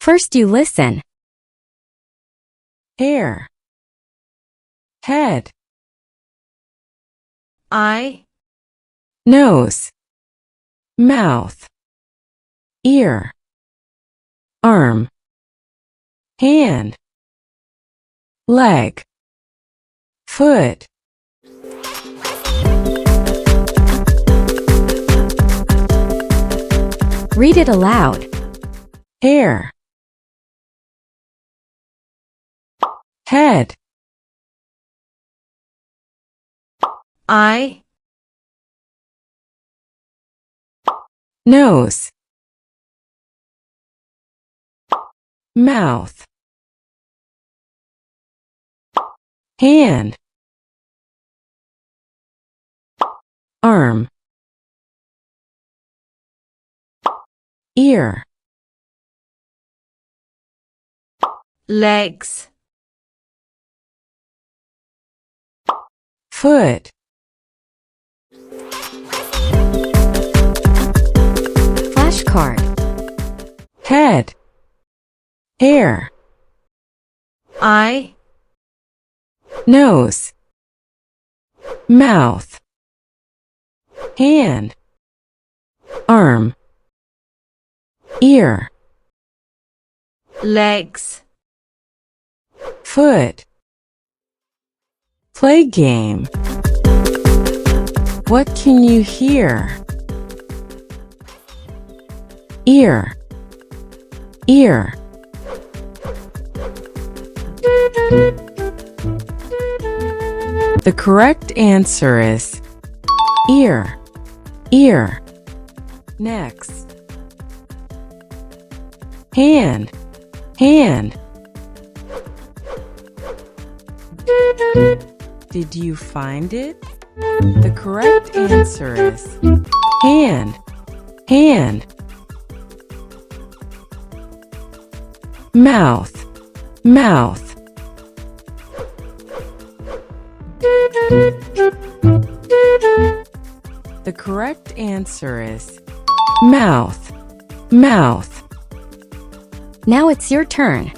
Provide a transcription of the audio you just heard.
First you listen. Hair, head, eye, nose, mouth, ear, arm, hand, leg, foot. Read it aloud. Hair, head, eye, nose, mouth, hand, arm, ear, legs, foot. Flashcard. Head, hair, eye, nose, mouth, hand, arm, ear, legs, foot. Play game. What can you hear? Ear, ear. The correct answer is ear, ear. Next, hand, hand. Did you find it? The correct answer is hand, hand. Mouth, mouth. The correct answer is mouth, mouth. Now it's your turn.